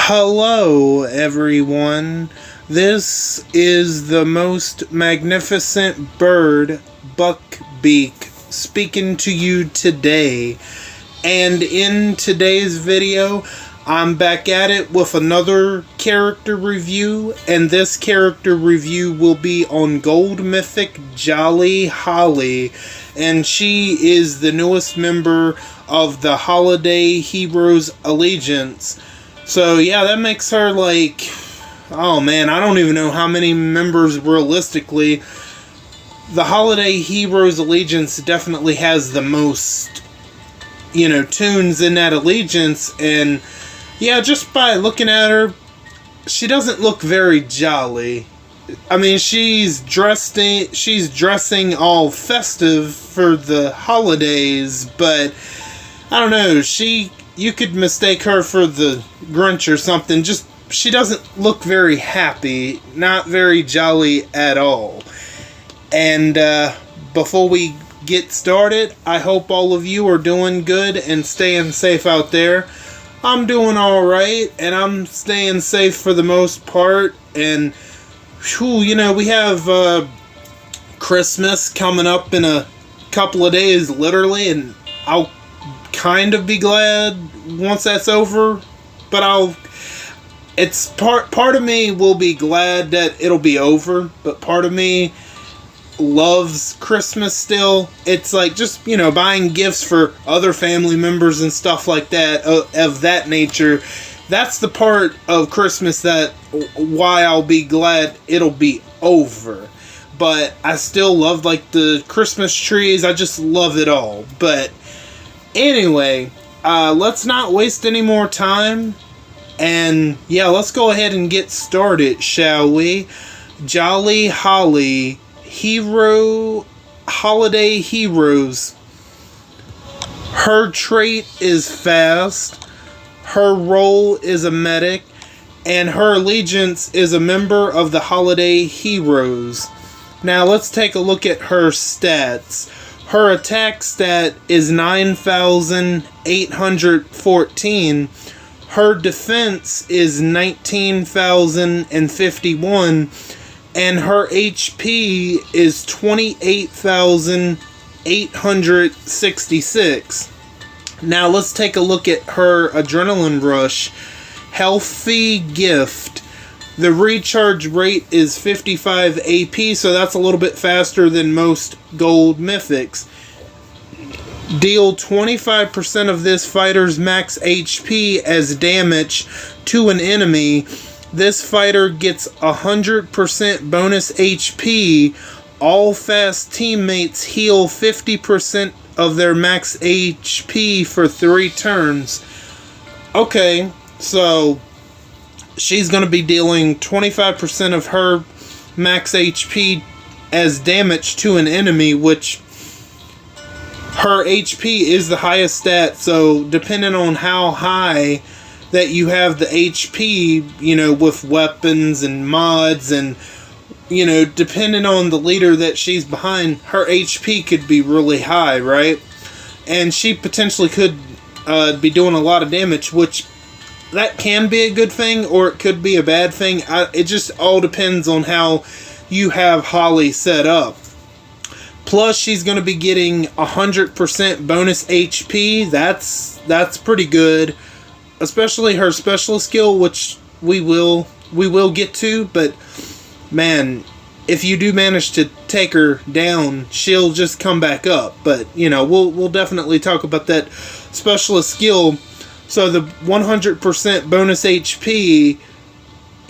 Hello, everyone. This is the most magnificent bird, Beak, speaking to you today. And in today's video, I'm back at it with another character review, and this character review will be on Gold Mythic Jolly Holly, and she is the newest member of the Holiday Heroes Allegiance. So yeah, that makes her like, oh man, I don't even know how many members realistically. The Holiday Heroes Allegiance definitely has the most, tunes in that Allegiance, and yeah, just by looking at her, she doesn't look very jolly. I mean, she's dressing all festive for the holidays, but I don't know, you could mistake her for the Grinch or something. Just, she doesn't look very happy, not very jolly at all. And before we get started, I hope all of you are doing good and staying safe out there. I'm doing alright, and I'm staying safe for the most part. And, we have Christmas coming up in a couple of days, literally, and I'll kind of be glad once that's over, but it's part of me will be glad that it'll be over, but part of me loves Christmas still. It's like just, buying gifts for other family members and stuff like that, of that nature. That's the part of Christmas why I'll be glad it'll be over. But I still love, like, the Christmas trees. I just love it all. But anyway, let's not waste any more time. And yeah, let's go ahead and get started, shall we? Jolly Holly, Holiday Heroes. Her trait is fast. Her role is a medic. And her allegiance is a member of the Holiday Heroes. Now let's take a look at her stats. Her attack stat is 9,814. Her defense is 19,051. And her HP is 28,866. Now let's take a look at her adrenaline rush. Healthy gift. The recharge rate is 55 AP, so that's a little bit faster than most gold mythics. Deal 25% of this fighter's max HP as damage to an enemy. This fighter gets 100% bonus HP. All fast teammates heal 50% of their max HP for 3 turns. Okay, so she's going to be dealing 25% of her max HP as damage to an enemy, which her HP is the highest stat, so depending on how high that you have the HP, with weapons and mods and, depending on the leader that she's behind, her HP could be really high, right? And she potentially could be doing a lot of damage, which that can be a good thing, or it could be a bad thing. It just all depends on how you have Holly set up. Plus, she's going to be getting 100% bonus HP. That's pretty good. Especially her special skill, which we will get to. But, man, if you do manage to take her down, she'll just come back up. But, we'll definitely talk about that specialist skill. So the 100% bonus HP,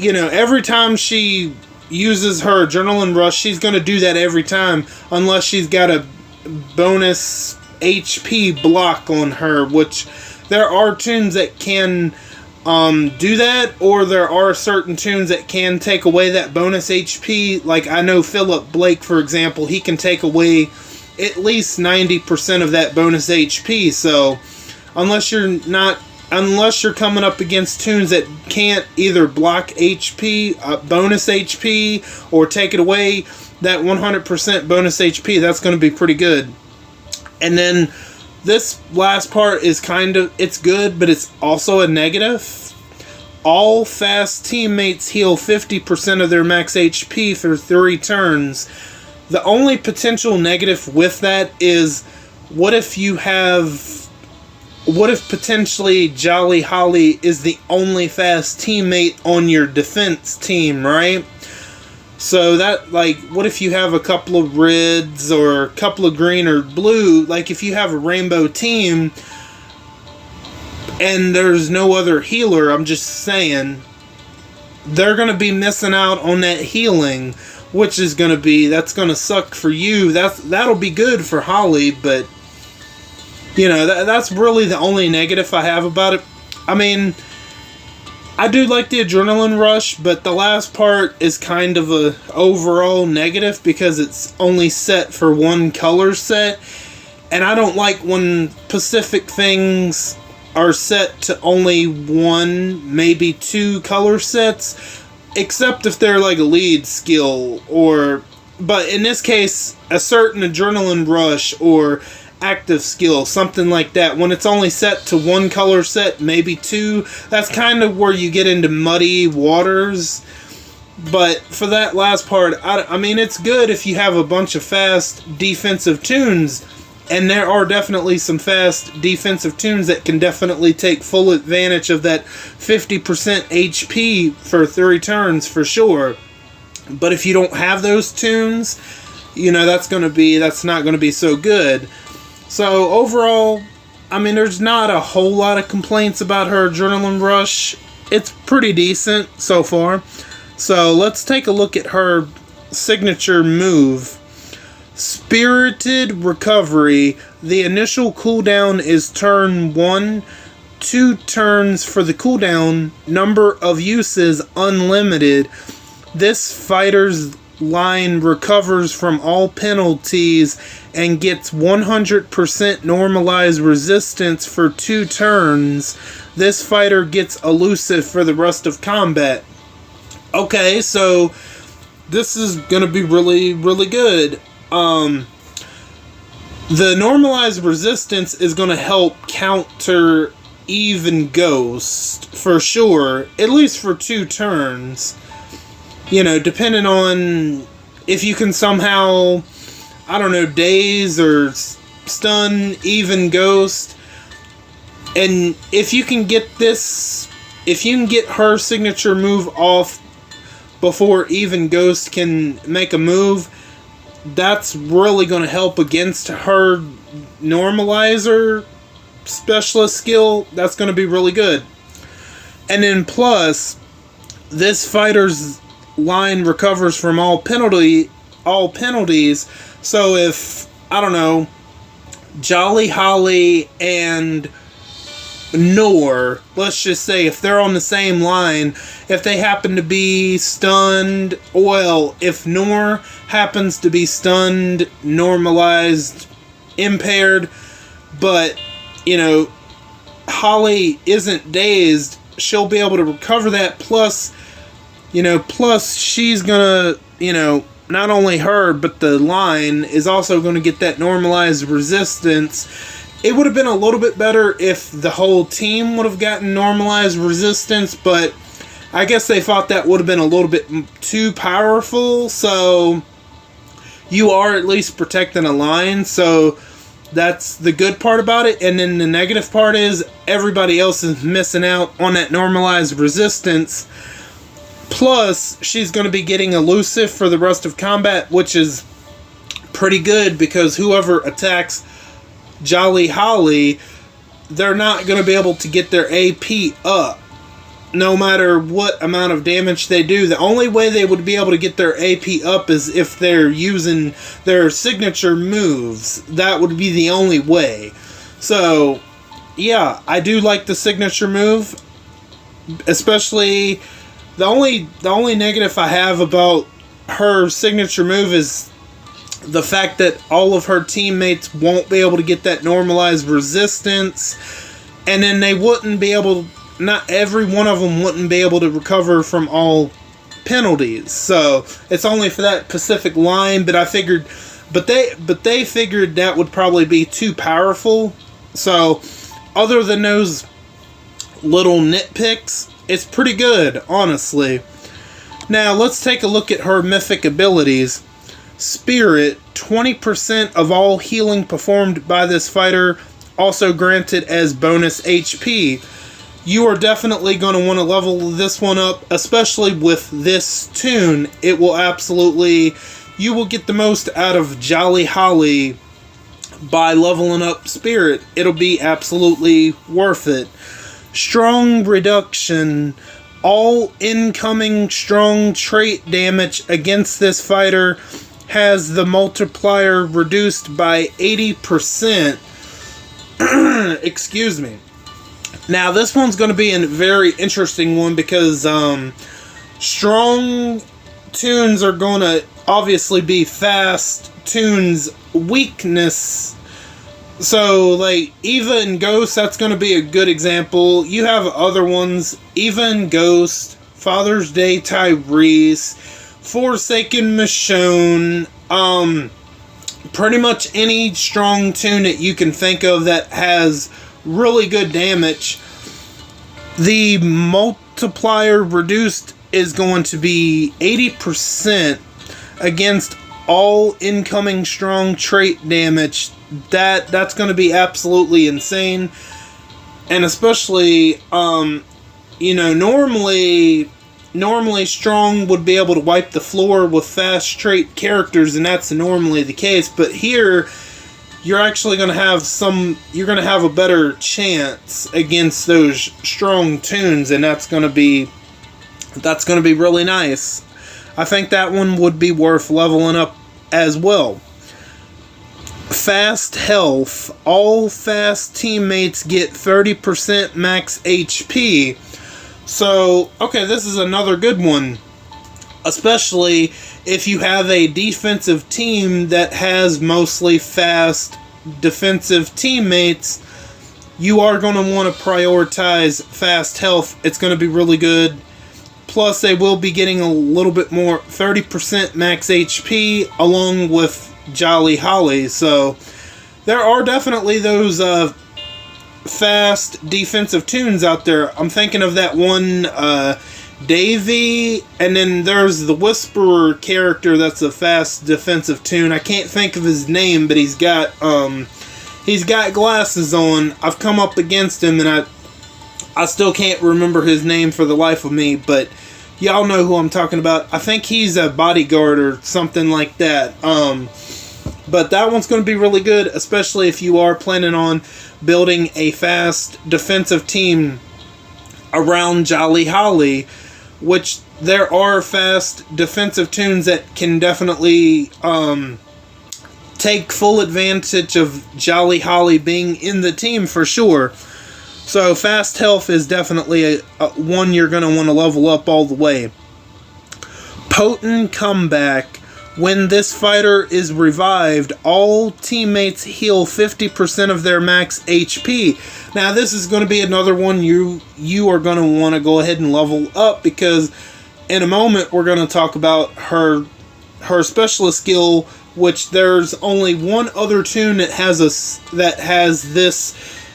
every time she uses her adrenaline rush, she's going to do that every time, unless she's got a bonus HP block on her, which there are tunes that can do that, or there are certain tunes that can take away that bonus HP. Like, I know Philip Blake, for example, he can take away at least 90% of that bonus HP, so unless you're coming up against tunes that can't either block HP, bonus HP, or take it away, that 100% bonus HP, that's going to be pretty good. And then this last part is it's good, but it's also a negative. All fast teammates heal 50% of their max HP for 3 turns. The only potential negative with that is, what if potentially Jolly Holly is the only fast teammate on your defense team, right? So that, like, what if you have a couple of reds or a couple of green or blue? Like, if you have a rainbow team and there's no other healer, I'm just saying, they're going to be missing out on that healing, which is going to be, that's going to suck for you. That'll be good for Holly, but, you know, that's really the only negative I have about it. I mean, I do like the adrenaline rush, but the last part is kind of a overall negative because it's only set for one color set, and I don't like when specific things are set to only one, maybe 2 color sets, except if they're like a lead skill, but in this case, a certain adrenaline rush or active skill, something like that. When it's only set to one color set, maybe 2, that's kind of where you get into muddy waters. But for that last part, I mean, it's good if you have a bunch of fast defensive tunes, and there are definitely some fast defensive tunes that can definitely take full advantage of that 50% HP for 3 turns for sure. But if you don't have those tunes, you know, that's not going to be so good. So overall, I mean, there's not a whole lot of complaints about her adrenaline rush. It's pretty decent so far. So let's take a look at her signature move. Spirited Recovery. The initial cooldown is turn 1. 2 turns for the cooldown. Number of uses unlimited. This fighter's line recovers from all penalties and gets 100% normalized resistance for 2 turns. This fighter gets elusive for the rest of combat. Okay, so this is gonna be really, really good. The normalized resistance is gonna help counter even Ghost for sure, at least for 2 turns. You know, depending on if you can somehow, I don't know, daze or stun even Ghost. And if you can get her signature move off before even Ghost can make a move, that's really going to help against her normalizer specialist skill. That's going to be really good. And then plus, this fighter's line recovers from all penalties. So if, I don't know, Jolly Holly and Nor, let's just say, if they're on the same line, if they happen to be stunned, well, if Nor happens to be stunned, normalized, impaired, but, you know, Holly isn't dazed, she'll be able to recover that, plus she's gonna, not only her, but the line is also going to get that normalized resistance. It would have been a little bit better if the whole team would have gotten normalized resistance, but I guess they thought that would have been a little bit too powerful, so you are at least protecting a line, so that's the good part about it. And then the negative part is everybody else is missing out on that normalized resistance. Plus, she's going to be getting elusive for the rest of combat, which is pretty good because whoever attacks Jolly Holly, they're not going to be able to get their AP up, no matter what amount of damage they do. The only way they would be able to get their AP up is if they're using their signature moves. That would be the only way. So, yeah, I do like the signature move, especially the only negative I have about her signature move is the fact that all of her teammates won't be able to get that normalized resistance, and then they wouldn't be able, not every one of them wouldn't be able to recover from all penalties. So it's only for that Pacific line, but they figured that would probably be too powerful. So other than those little nitpicks, it's pretty good, honestly. Now, let's take a look at her mythic abilities. Spirit, 20% of all healing performed by this fighter, also granted as bonus HP. You are definitely going to want to level this one up, especially with this tune. It will absolutely, you will get the most out of Jolly Holly by leveling up Spirit. It'll be absolutely worth it. Strong reduction. All incoming strong trait damage against this fighter has the multiplier reduced by 80%. Excuse me. Now, this one's going to be a very interesting one because strong tunes are going to obviously be fast tunes' weakness. So, like, Eva and Ghost, that's going to be a good example. You have other ones. Eva and Ghost, Father's Day Tyrese, Forsaken Michonne, pretty much any strong tune that you can think of that has really good damage. The multiplier reduced is going to be 80% against all incoming strong trait damage. That's going to be absolutely insane. And especially, normally strong would be able to wipe the floor with fast trait characters, and that's normally the case. But here, you're actually going to have a better chance against those strong tunes, and that's going to be really nice. I think that one would be worth leveling up as well. Fast health. All fast teammates get 30% max HP. So, okay, this is another good one. Especially if you have a defensive team that has mostly fast defensive teammates, you are going to want to prioritize fast health. It's going to be really good. Plus, they will be getting a little bit more, 30% max HP, along with Jolly Holly. So, there are definitely those fast defensive tunes out there. I'm thinking of that one, Davy, and then there's the Whisperer character that's a fast defensive tune. I can't think of his name, but he's got glasses on. I've come up against him, and I still can't remember his name for the life of me, but y'all know who I'm talking about. I think he's a bodyguard or something like that. But that one's going to be really good, especially if you are planning on building a fast defensive team around Jolly Holly, which there are fast defensive tunes that can definitely take full advantage of Jolly Holly being in the team for sure. So fast health is definitely a one you're going to want to level up all the way. Potent comeback. When this fighter is revived, all teammates heal 50% of their max HP. Now, this is going to be another one you are going to want to go ahead and level up, because in a moment we're going to talk about her specialist skill, which there's only one other tune that has this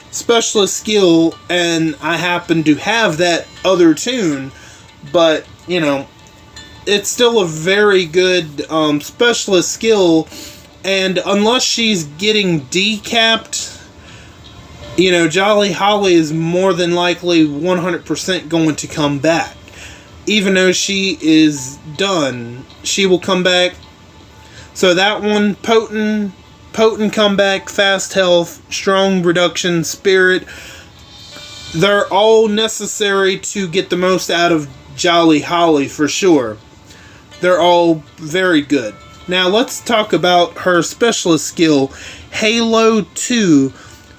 specialist skill, and I happen to have that other tune, but it's still a very good specialist skill, and unless she's getting decapped, Jolly Holly is more than likely 100% going to come back. Even though she is done, she will come back. So that one, potent comeback, fast health, strong reduction, spirit, they're all necessary to get the most out of Jolly Holly for sure. They're all very good. Now let's talk about her specialist skill, Halo 2.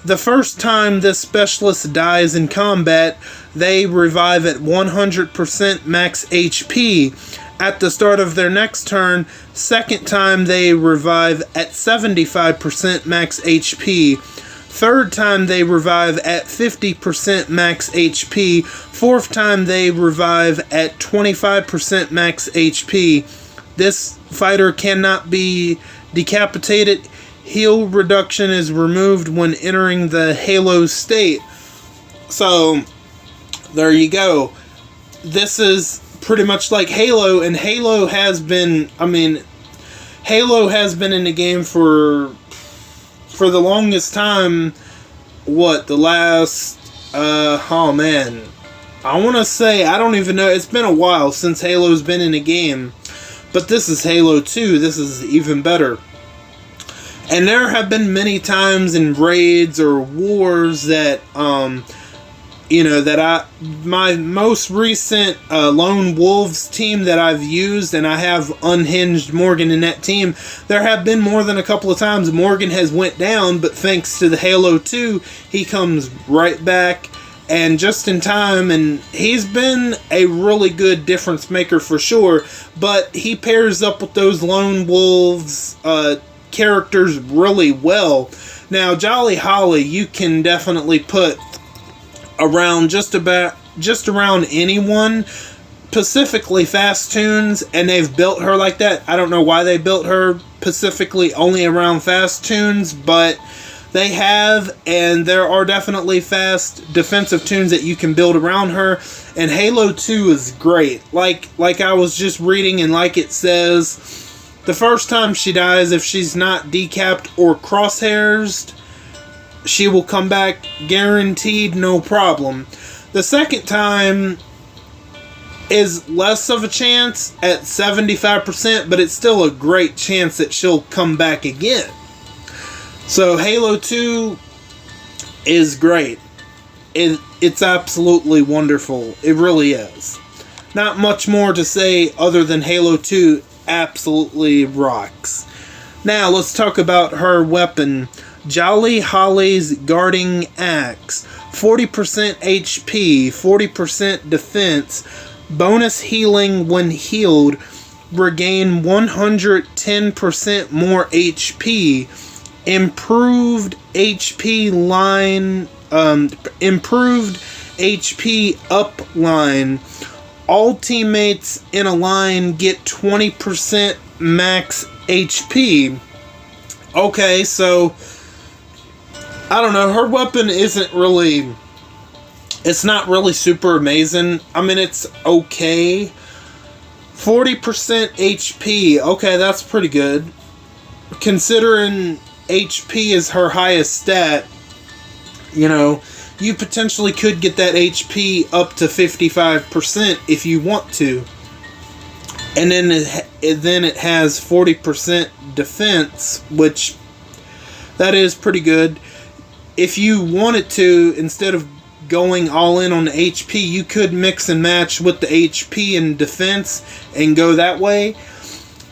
The first time this specialist dies in combat, they revive at 100% max HP. At the start of their next turn, second time they revive at 75% max HP. Third time they revive at 50% max HP. Fourth time they revive at 25% max HP. This fighter cannot be decapitated. Heal reduction is removed when entering the Halo state. So, there you go. this is pretty much like Halo, and Halo has been, Halo has been in the game for the longest time. What, the last, oh man, I want to say, I don't even know, it's been a while since Halo's been in a game, but this is Halo 2, this is even better. And there have been many times in raids or wars that, my most recent Lone Wolves team that I've used, and I have unhinged Morgan in that team, there have been more than a couple of times Morgan has went down, but thanks to the Halo 2, he comes right back, and just in time, and he's been a really good difference maker for sure, but he pairs up with those Lone Wolves characters really well. Now, Jolly Holly, you can definitely put around just around anyone, specifically Fast Tunes, and they've built her like that. I don't know why they built her specifically only around Fast Tunes, but they have, and there are definitely fast defensive tunes that you can build around her, and Halo 2 is great. Like I was just reading, and like it says, the first time she dies, if she's not decapped or crosshairs, she will come back guaranteed, no problem. The second time is less of a chance at 75%, but it's still a great chance that she'll come back again. So Halo 2 is great. It's absolutely wonderful. It really is. Not much more to say other than Halo 2 absolutely rocks. Now let's talk about her weapon. Jolly Holly's Guarding Axe. 40% HP, 40% defense, bonus healing when healed, regain 110% more HP, improved HP line, improved HP up line. All teammates in a line get 20% max HP. Okay, so I don't know, her weapon isn't really, it's not really super amazing. I mean, it's okay. 40% HP, okay, that's pretty good. Considering HP is her highest stat, you potentially could get that HP up to 55% if you want to. And then it has 40% defense, which that is pretty good. If you wanted to, instead of going all in on the HP, you could mix and match with the HP and defense and go that way.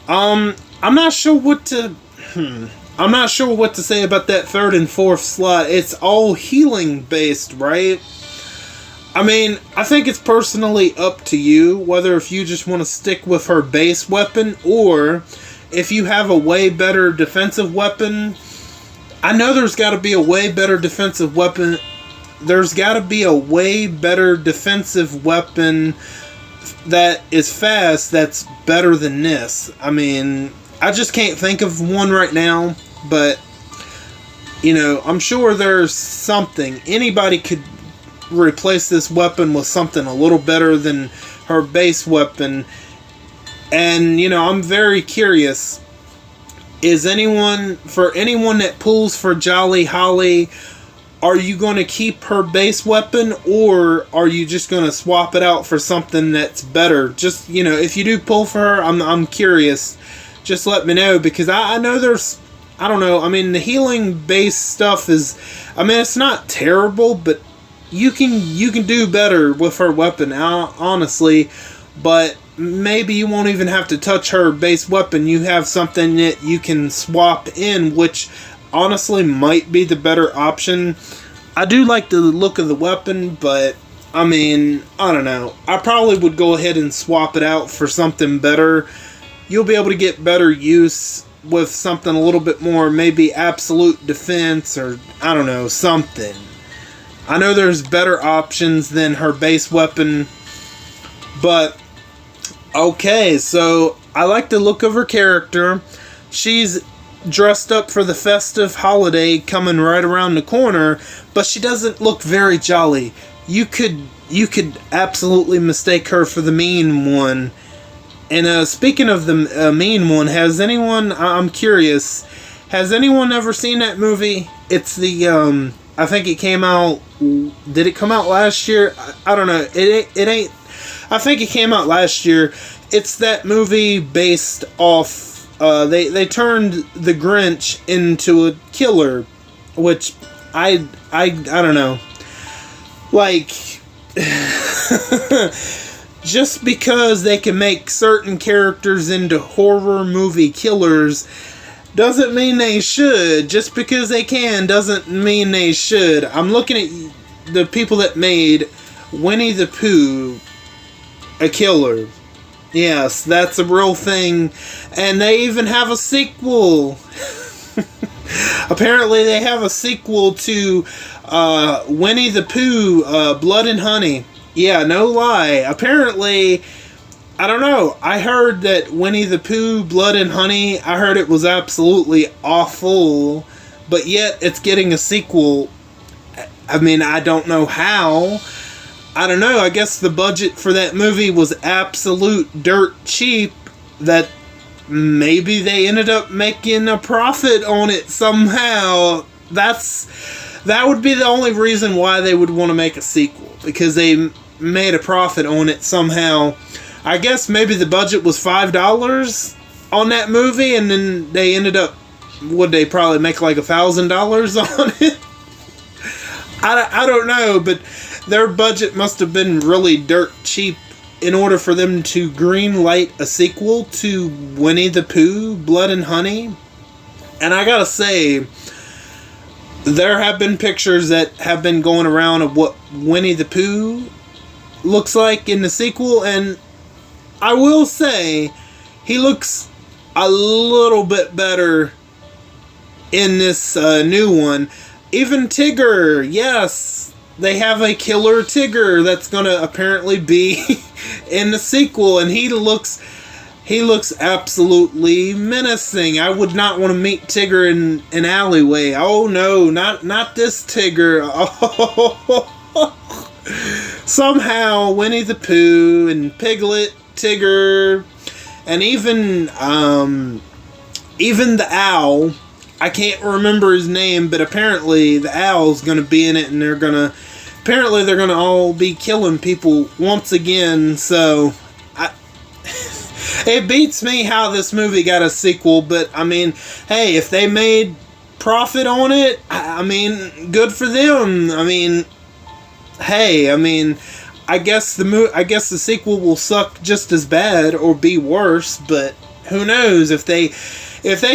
I'm not sure what to say about that third and fourth slot. It's all healing based, right? I mean, I think it's personally up to you whether if you just want to stick with her base weapon or if you have a way better defensive weapon. I know there's got to be a way better defensive weapon. There's got to be a way better defensive weapon that is fast that's better than this. I mean, I just can't think of one right now, but I'm sure there's something. Anybody could replace this weapon with something a little better than her base weapon. And I'm very curious. Is anyone that pulls for Jolly Holly, are you going to keep her base weapon, or are you just going to swap it out for something that's better? Just, if you do pull for her, I'm curious. Just let me know, because I know there's, I don't know, I mean, the healing base stuff is, I mean, it's not terrible, but you can do better with her weapon, honestly, but maybe you won't even have to touch her base weapon. You have something that you can swap in, which honestly might be the better option. I do like the look of the weapon, but I mean, I don't know. I probably would go ahead and swap it out for something better. You'll be able to get better use with something a little bit more, maybe absolute defense, or I don't know, something. I know there's better options than her base weapon, but okay, so I like the look of her character. She's dressed up for the festive holiday coming right around the corner, but she doesn't look very jolly. You could you could absolutely mistake her for the mean one. And speaking of the mean one, has anyone, I'm curious, has anyone ever seen that movie? It's the, I think it came out, did it come out last year? I don't know. It ain't, I think it came out last year. It's that movie based off, they turned the Grinch into a killer, which I don't know. Like, just because they can make certain characters into horror movie killers doesn't mean they should. Just because they can doesn't mean they should. I'm looking at the people that made Winnie the Pooh a killer. Yes, that's a real thing. And they even have a sequel. Apparently they have a sequel to Winnie the Pooh, Blood and Honey. Yeah, no lie. Apparently, I don't know. I heard that Winnie the Pooh, Blood and Honey, I heard it was absolutely awful. But yet, it's getting a sequel. I mean, I don't know how. I don't know. I guess the budget for that movie was absolute dirt cheap. That maybe they ended up making a profit on it somehow. That would be the only reason why they would want to make a sequel. Because they made a profit on it somehow. I guess maybe the budget was $5 on that movie, and then they ended up, would they probably make like $1,000 on it? I don't know, but their budget must have been really dirt cheap in order for them to green light a sequel to Winnie the Pooh, Blood and Honey. And I gotta say, there have been pictures that have been going around of what Winnie the Pooh looks like in the sequel, and I will say he looks a little bit better in this new one. Even Tigger, yes, they have a killer Tigger that's gonna apparently be in the sequel, and he looks absolutely menacing. I would not want to meet Tigger in an alleyway. Oh no, not this Tigger. Oh. Somehow Winnie the Pooh and Piglet, Tigger, and even the owl, I can't remember his name, but apparently the owl's gonna be in it, and they're gonna all be killing people once again. So it beats me how this movie got a sequel, but I mean, hey, if they made profit on it, I mean, good for them. I mean, hey, I mean, I guess the sequel will suck just as bad or be worse, but who knows? If they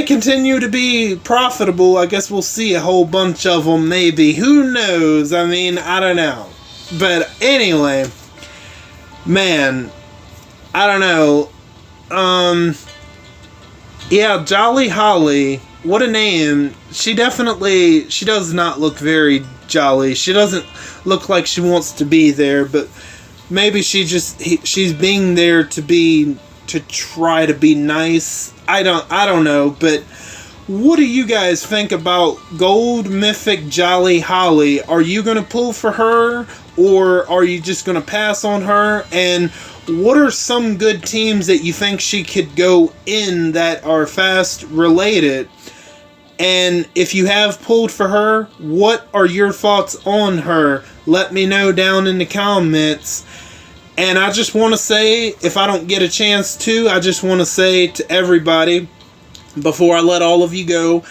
continue to be profitable, I guess we'll see a whole bunch of them, maybe. Who knows? I mean, I don't know. But anyway, man, I don't know. Yeah, Jolly Holly, what a name. She does not look very jolly. She doesn't look like she wants to be there, but maybe she's being there to try to be nice. I don't know, but what do you guys think about Gold Mythic Jolly Holly? Are you going to pull for her, or are you just going to pass on her? And what are some good teams that you think she could go in that are fast related? And if you have pulled for her, what are your thoughts on her? Let me know down in the comments. And I just want to say, if I don't get a chance to, I just want to say to everybody, before I let all of you go,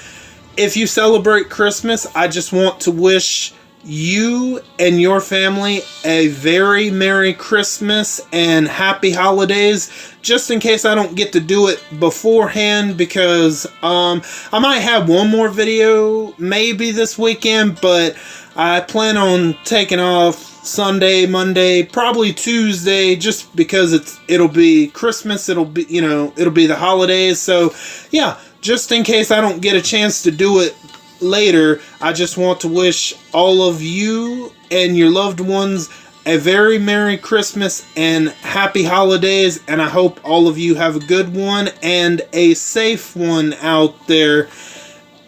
if you celebrate Christmas, I just want to wish you and your family a very Merry Christmas and Happy Holidays, just in case I don't get to do it beforehand, because I might have one more video maybe this weekend, but I plan on taking off Sunday, Monday, probably Tuesday, just because it'll be Christmas, it'll be the holidays. So yeah, just in case I don't get a chance to do it later, I just want to wish all of you and your loved ones a very Merry Christmas and Happy Holidays, and I hope all of you have a good one and a safe one out there.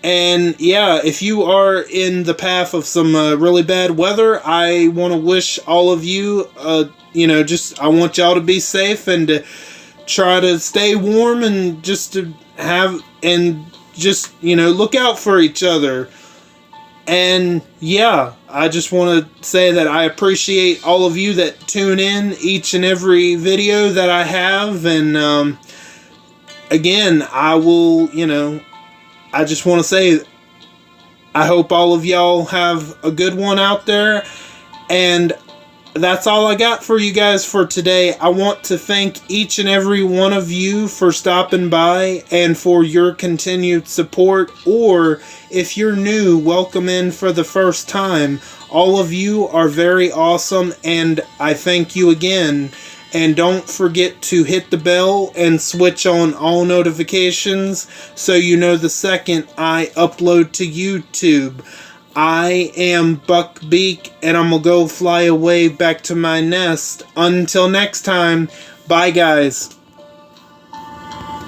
And yeah, if you are in the path of some really bad weather, I want to wish all of you, I want y'all to be safe and to try to stay warm and just to look out for each other. And yeah, I just want to say that I appreciate all of you that tune in each and every video that I have. And again, I just want to say I hope all of y'all have a good one out there. And that's all I got for you guys for today. I want to thank each and every one of you for stopping by and for your continued support. Or if you're new, welcome in for the first time. All of you are very awesome, and I thank you again. And don't forget to hit the bell and switch on all notifications so you know the second I upload to YouTube. I am Buck Beak, and I'm gonna go fly away back to my nest. Until next time, bye guys.